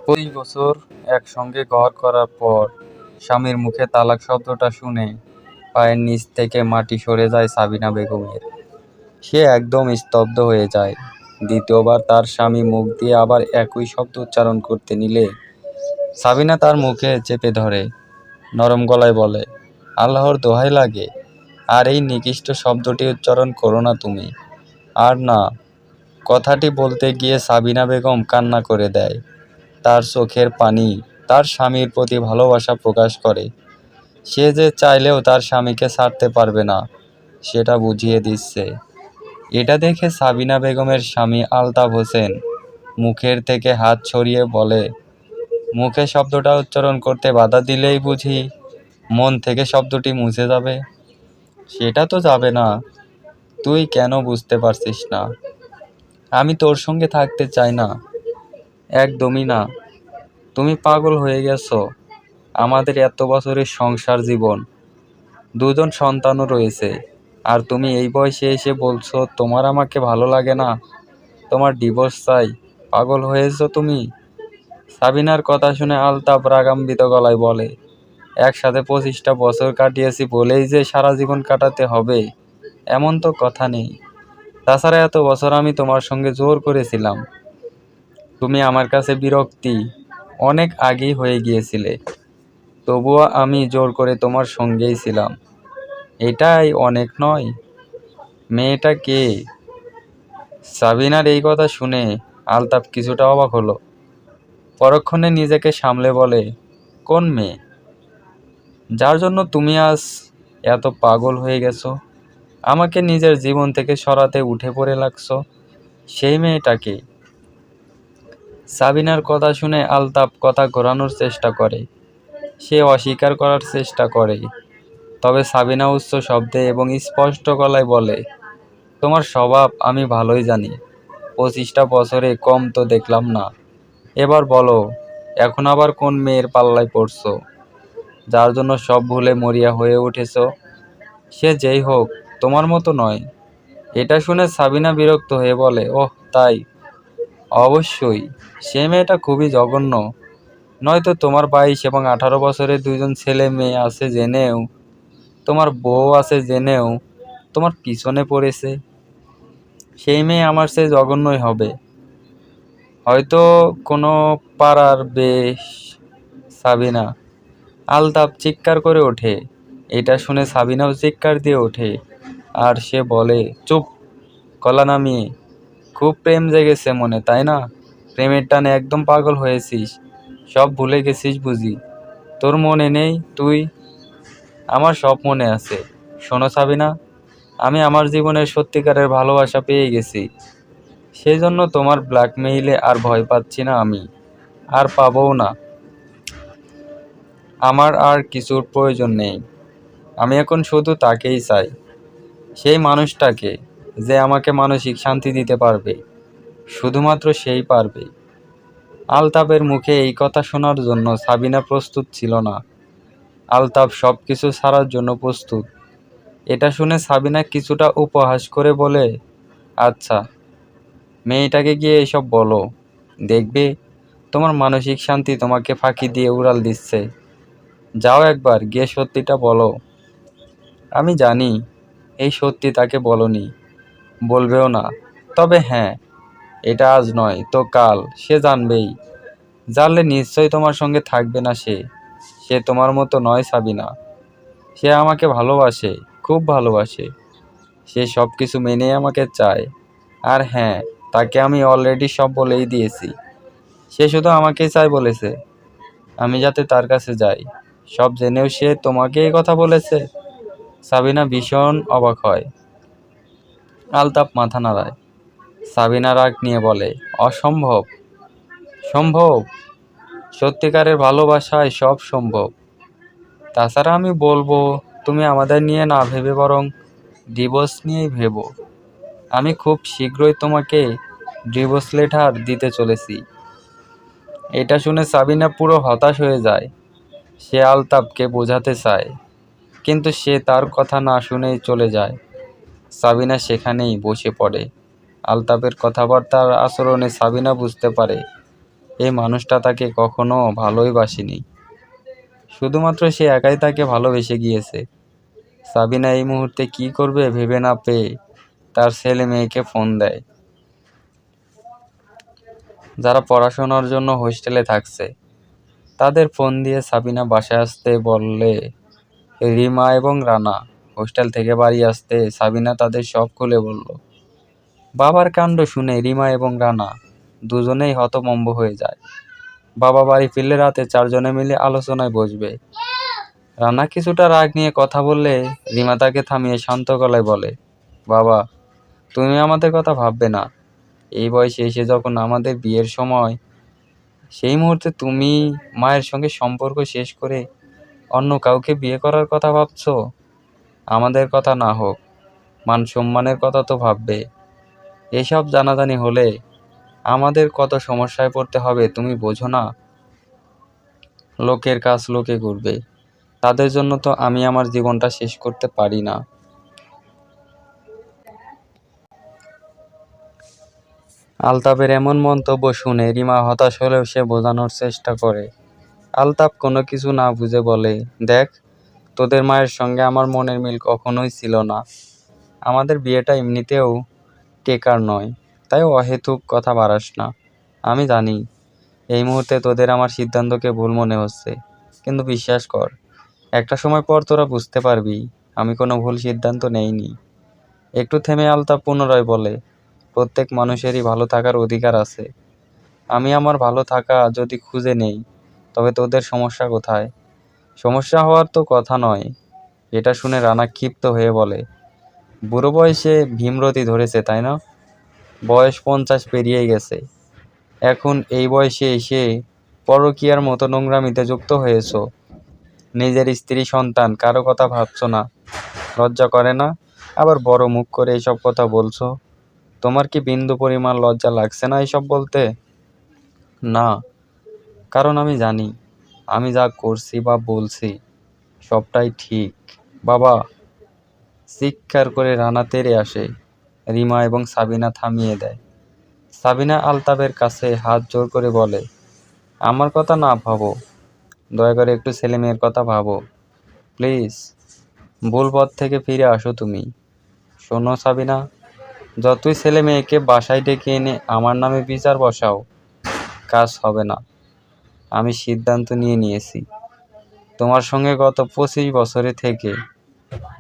২৫ বছর একসঙ্গে ঘর করার পর স্বামীর মুখে তালাক শব্দটা শুনে পায়ের নিচ থেকে মাটি সরে যায় সাবিনা বেগমের। সে একদম স্তব্ধ হয়ে যায়। দ্বিতীয়বার তার স্বামী মুখ দিয়ে আবার একই শব্দ উচ্চারণ করতে নিলে সাবিনা তার মুখে চেপে ধরে নরম গলায় বলে, আল্লাহর দোহাই লাগে, আর এই নিকৃষ্ট শব্দটি উচ্চারণ করো না তুমি। আর না। কথাটি বলতে গিয়ে সাবিনা বেগম কান্না করে দেয়। তার চোখের পানি তার স্বামীর প্রতি ভালোবাসা প্রকাশ করে। সে যে চাইলেও তার স্বামীকে ছাড়তে পারবে না, সেটা বুঝিয়ে দিচ্ছে। এটা দেখে সাবিনা বেগমের স্বামী আলতাফ হোসেন মুখের থেকে হাত সরিয়ে বলে, মুখে শব্দটা উচ্চারণ করতে বাধা দিলেই বুঝি মন থেকে শব্দটি মুছে যাবে? সেটা তো যাবে না। তুই কেন বুঝতে পারছিস না? আমি তোর সঙ্গে থাকতে চাই না, একদমই না। তুমি পাগল হয়ে গেছো। আমাদের এত বছরের সংসার জীবন, দুজন সন্তানও রয়েছে, আর তুমি এই বয়সে এসে বলছো তোমার আমাকে ভালো লাগে না, তোমার ডিভোর্স চাই। পাগল হয়েছো তুমি? সাবিনার কথা শুনে আলতাফ রাগান্বিত গলায় বলে, একসাথে 25টা বছর কাটিয়েছি বলেই যে সারা জীবন কাটাতে হবে এমন তো কথা নেই। তাছাড়া এত বছর আমি তোমার সঙ্গে জোর করেছিলাম। তুমি আমার কাছে বিরক্তি অনেক আগেই হয়ে গিয়েছিলে, তবুও আমি জোর করে তোমার সঙ্গেই ছিলাম। এটাই অনেক নয়? মেয়েটা কে? সাবিনার এই কথা শুনে আলতাফ কিছুটা অবাক হলো। পরক্ষণে নিজেকে সামলে বলে, কোন মেয়ে? যার জন্য তুমি আজ এত পাগল হয়ে গেছো, আমাকে নিজের জীবন থেকে সরাতে উঠে পড়ে লাগছো, সেই মেয়েটাকে? সাবিনার কথা শুনে আলতাফ কথা ঘোরানোর চেষ্টা করে। সে অস্বীকার করার চেষ্টা করে, তবে সাবিনা উচ্চ শব্দে এবং স্পষ্ট গলায় বলে, তোমার স্বভাব আমি ভালোই জানি। 25টা বছরে কম তো দেখলাম না। এবার বলো, এখন আবার কোন মেয়ের পাল্লায় পড়ছো, যার জন্য সব ভুলে মরিয়া হয়ে উঠেছো? সে যেই হোক, তোমার মতো নয়। এটা শুনে সাবিনা বিরক্ত হয়ে বলে, ওহ তাই? অবশ্যই। সে মেয়েটা খুবই জঘন্য। নয়তো তোমার 22 এবং 18 বছরের দুইজন ছেলে মেয়ে আছে জেনেও, তোমার বউ আছে জেনেও তোমার পিছনে পড়েছে। সেই মেয়ে আমার চেয়ে জঘন্যই হবে, হয়তো কোনো পাড়ার বেশ। সাবিনা। আলতাফ চিৎকার করে ওঠে। এটা শুনে সাবিনাও চিৎকার দিয়ে ওঠে, আর সে বলে, চুপ, গলা নামিয়ে। খুব প্রেম জেগেছে মনে, তাই না? প্রেমের টানে একদম পাগল হয়েছিস, সব ভুলে গেছিস বুঝি? তোর মনে নেই? তুই? আমার সব মনে আছে। শোনো সাবিনা, আমি আমার জীবনের সত্যিকারের ভালোবাসা পেয়ে গেছি। সেই জন্য তোমার ব্ল্যাকমেইলে আর ভয় পাচ্ছি না আমি, আর পাবও না। আমার আর কিছুর প্রয়োজন নেই। আমি এখন শুধু তাকেই চাই, সেই মানুষটাকে, যে আমাকে মানসিক শান্তি দিতে পারবে। শুধুমাত্র সেই পারবে। আলতাফের মুখে এই কথা শোনার জন্য সাবিনা প্রস্তুত ছিল না। আলতাফ সব কিছু ছাড়ার জন্য প্রস্তুত। এটা শুনে সাবিনা কিছুটা উপহাস করে বলে, আচ্ছা, মেয়েটাকে গিয়ে এসব বলো। দেখবে তোমার মানসিক শান্তি তোমাকে ফাঁকি দিয়ে উড়াল দিচ্ছে। যাও একবার গিয়ে সত্যিটা বলো। আমি জানি এই সত্যি তাকে বলনি, বলবেও না। তবে হ্যাঁ, এটা আজ নয় তো কাল সে জানবেই। জানলে নিশ্চয়ই তোমার সঙ্গে থাকবে না সে। সে তোমার মতো নয় সাবিনা। সে আমাকে ভালোবাসে, খুব ভালোবাসে। সে সব কিছু মেনে আমাকে চায়। আর হ্যাঁ, তাকে আমি অলরেডি সব বলেই দিয়েছি। সে শুধু আমাকেই চাই বলেছে, আমি যাতে তার কাছে যাই। সব জেনেও সে তোমাকে এই কথা বলেছে? সাবিনা ভীষণ অবাক হয়। আলতাফ মাথা নাড়ায়। সাবিনা রাগ নিয়ে বলে, অসম্ভব। সম্ভব। সত্যিকারের ভালোবাসায় সব সম্ভব। তাছাড়া আমি বলবো, তুমি আমাদের নিয়ে না ভেবে বরং ডিভোর্স নিয়েই ভেবো। আমি খুব শীঘ্রই তোমাকে ডিভোর্স লেটার দিতে চলেছি। এটা শুনে সাবিনা পুরো হতাশ হয়ে যায়। সে আলতাফকে বোঝাতে চায়, কিন্তু সে তার কথা না শুনেই চলে যায়। সাবিনা সেখানেই বসে পড়ে। আলতাফের কথাবার্তার আচরণে সাবিনা বুঝতে পারে এই মানুষটা তাকে কখনো ভালোই বাসেনি, শুধুমাত্র সে একাই তাকে ভালোবেসে গিয়েছে। সাবিনা এই মুহূর্তে কি করবে ভেবে না পেয়ে তার ছেলে মেয়েকে ফোন দেয়, যারা পড়াশোনার জন্য হোস্টেলে থাকছে। তাদের ফোন দিয়ে সাবিনা বাসায় আসতে বললে রিমা এবং রানা হোস্টেল থেকে বাড়ি আসতে সাবিনা তাদের সব খুলে বলল। বাবার কাণ্ড শুনে রিমা এবং রানা দুজনেই হতভম্ব হয়ে যায়। বাবা বাড়ি ফিরলে রাতে চারজনে মিলে আলোচনায় বসবে। রানা কিছুটা রাগ নিয়ে কথা বললে রিমা তাকে থামিয়ে শান্ত গলায় বলে, বাবা, তুমি আমাদের কথা ভাববে না? এই বয়সে এসে যখন আমাদের বিয়ের সময়, সেই মুহূর্তে তুমি মায়ের সঙ্গে সম্পর্ক শেষ করে অন্য কাউকে বিয়ে করার কথা ভাবছো? আমাদের কথা না হোক, মান সম্মানের কথা তো ভাববে। এসব জানাজানি হলে আমাদের কত সমস্যায় পড়তে হবে তুমি বোঝো না? লোকের কাজ লোকে করবে, তাদের জন্য তো আমি আমার জীবনটা শেষ করতে পারি না। আলতাফের এমন মন্তব্য শুনে রিমা হতাশ হলেও সে বোঝানোর চেষ্টা করে। আলতাফ কোনো কিছু না বুঝে বলে, দেখ, তোদের মায়ের সঙ্গে আমার মনের মিল কখনোই ছিল না। আমাদের বিয়েটা এমনিতেও টেকার নয়, তাই অহেতুক কথা বাড়াস না। আমি জানি এই মুহূর্তে তোদের আমার সিদ্ধান্তকে ভুল মনে হচ্ছে, কিন্তু বিশ্বাস কর, একটা সময় পর তোরা বুঝতে পারবি আমি কোনো ভুল সিদ্ধান্ত নেইনি। একটু থেমে আলতাফ পুনরায় বলে, প্রত্যেক মানুষেরই ভালো থাকার অধিকার আছে। আমি আমার ভালো থাকা যদি খুঁজে নেই, তবে তোদের সমস্যা কোথায়? সমস্যা হওয়ার তো কথা নয়। এটা শুনে রানা ক্ষিপ্ত হয়ে বলে, বুড়ো বয়সে ভীমরতি ধরেছে তাই না? বয়স 50 পেরিয়ে গেছে, এখন এই বয়সে এসে পরকীয়ার মতো নোংরামিতে যুক্ত হয়েছো। নিজের স্ত্রী সন্তান কারো কথা ভাবছো না? লজ্জা করে না? আবার বড় মুখ করে এসব কথা বলছো। তোমার কি বিন্দু পরিমাণ লজ্জা লাগছে না এসব বলতে? না, কারণ আমি জানি আমি যা করছি বা বলছি সবটাই ঠিক। বাবা, চিৎকার করে রানা তেড়ে আসে। রিমা এবং সাবিনা থামিয়ে দেয়। সাবিনা আলতাফের কাছে হাত জোর করে বলে, আমার কথা না ভাবো, দয়া করে একটু ছেলে মেয়ের কথা ভাবো প্লিজ। ভুল পথ থেকে ফিরে আসো তুমি। শোনো সাবিনা, যতই ছেলে মেয়েকে বাসায় ডেকে এনে আমার নামে বিচার বসাও, কাজ হবে না। আমি সিদ্ধান্ত নিয়েছি। তোমার সঙ্গে গত 25 বছরে থেকে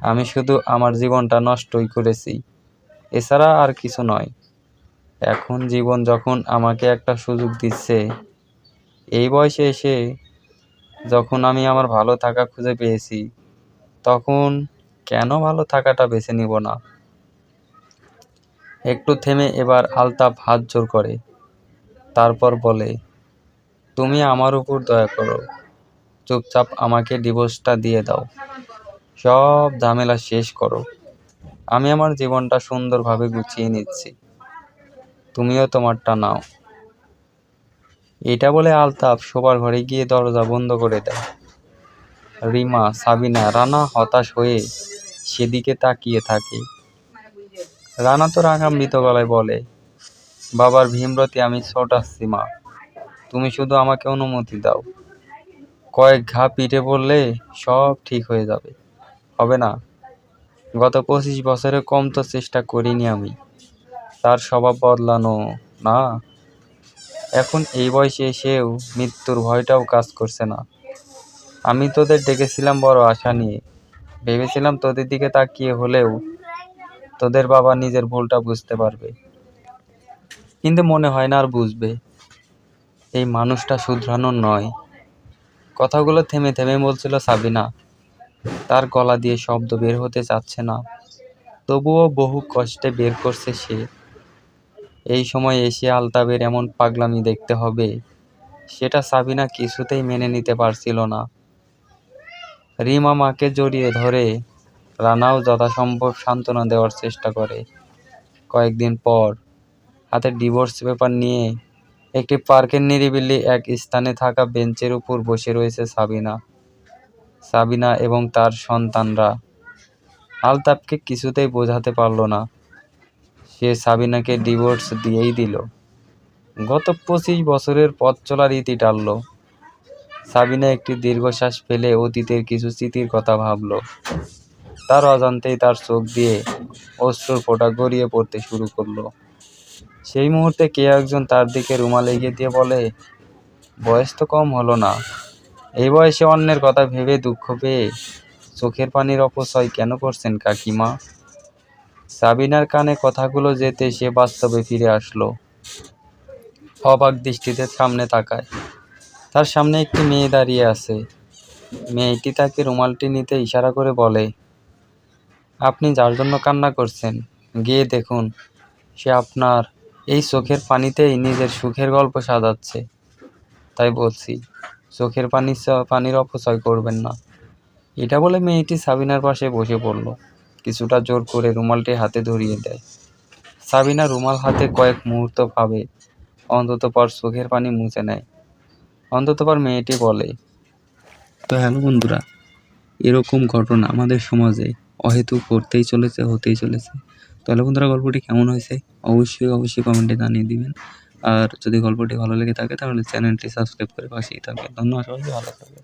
আমি শুধু আমার জীবনটা নষ্টই করেছি, এছাড়া আর কিছু নয়। এখন জীবন যখন আমাকে একটা সুযোগ দিচ্ছে, এই বয়সে এসে যখন আমি আমার ভালো থাকা খুঁজে পেয়েছি, তখন কেন ভালো থাকাটা বেছে নিব না? একটু থেমে এবার আলতাফ হাত জোর করে, তারপর বলে, তুমি আমার উপর দয়া করো, চুপচাপ আমাকে ডিভোর্সটা দিয়ে দাও, সব ঝামেলা শেষ করো। আমি আমার জীবনটা সুন্দরভাবে গুছিয়ে নিচ্ছি, তুমিও তোমারটা নাও। এটা বলে আলতাফ শোবার ঘরে গিয়ে দরজা বন্ধ করে দেয়। রিমা, সাবিনা, রানা হতাশ হয়ে সেদিকে তাকিয়ে থাকে। রানা তো রাগান্বিত গলায় বলে, বাবার ভীমরতি আমি ছোটাচ্ছি মা, তুমি শুধু আমাকে অনুমতি দাও। কয়েক ঘা পিঠে পড়লে সব ঠিক হয়ে যাবে। হবে না? গত 25 বছরে কম তো চেষ্টা করিনি আমি তার স্বভাব বদলানো, না? এখন এই বয়সে এসেও মৃত্যুর ভয়টাও কাজ করছে না। আমি তোদের ডেকেছিলাম বড় আশা নিয়ে, ভেবেছিলাম তোদের দিকে তাকিয়ে হলেও তোদের বাবা নিজের ভুলটা বুঝতে পারবে, কিন্তু মনে হয় না আর বুঝবে। এই মানুষটা শুধরানোর নয়। কথাগুলো থেমে থেমে বলছিল সাবিনা, তার গলা দিয়ে শব্দ বের হতে চাচ্ছে না, তবুও বহু কষ্টে বের করছে সে। এই সময় এসে আলতাফের এমন পাগলামি দেখতে হবে, সেটা সাবিনা কিছুতেই মেনে নিতে পারছিল না। রিমা মাকে জড়িয়ে ধরে, রানাও যথাসম্ভব সান্ত্বনা দেওয়ার চেষ্টা করে। কয়েকদিন পর হাতে ডিভোর্স পেপার নিয়ে একটি পার্কের নিরিবিলি এক স্থানে থাকা বেঞ্চের উপর বসে রয়েছে সাবিনা। সাবিনা এবং তার সন্তানরা। আলতাফকে কিছুতেই বোঝাতে পারল না সে সাবিনাকে ডিভোর্স দিয়েই দিল। গত 25 বছরের পথ চলার ইতি টানল। সাবিনা একটি দীর্ঘশ্বাস ফেলে অতীতের কিছু স্মৃতির কথা ভাবল। তার অজান্তেই তার চোখ দিয়ে অশ্রুর ফোঁটা গড়িয়ে পড়তে শুরু করলো। সেই মুহূর্তে কে একজন তার দিকে রুমাল এগিয়ে দিয়ে বলে, বয়স তো কম হলো না, এই বয়সে অন্যের কথা ভেবে দুঃখ পেয়ে চোখের পানির অপচয় কেন করছেন কাকিমা? সাবিনার কানে কথাগুলো যেতে সে বাস্তবে ফিরে আসলো। অবাক দৃষ্টিতে সামনে তাকায়। তার সামনে একটি মেয়ে দাঁড়িয়ে আছে। মেয়েটি তাকে রুমালটি নিতে ইশারা করে বলে, আপনি যার জন্য কান্না করছেন, গিয়ে দেখুন সে আপনার এই চোখের পানিতেই নিজের সুখের গল্প সাজাচ্ছে। তাই বলছি, চোখের পানির অপচয় করবেন না। এটা বলে মেয়েটি সাবিনার পাশে বসে পড়ল। কিছুটা জোর করে রুমালটি হাতে ধরিয়ে দেয়। সাবিনা রুমাল হাতে কয়েক মুহূর্ত ভাবে, অন্ততপর চোখের পানি মুছে নেয়। অন্ততপর মেয়েটি বলে, তো হ্যালো বন্ধুরা, এরকম ঘটনা আমাদের সমাজে অহেতুক হতেই চলেছে। তাহলে বন্ধুরা, গল্পটি কেমন হয়েছে অবশ্যই কমেন্টে জানিয়ে দিবেন। আর যদি গল্পটি ভালো লেগে থাকে তাহলে চ্যানেলটি সাবস্ক্রাইব করে পাশেই থাকবেন। ধন্যবাদ সবাইকে, ভালো থাকবেন।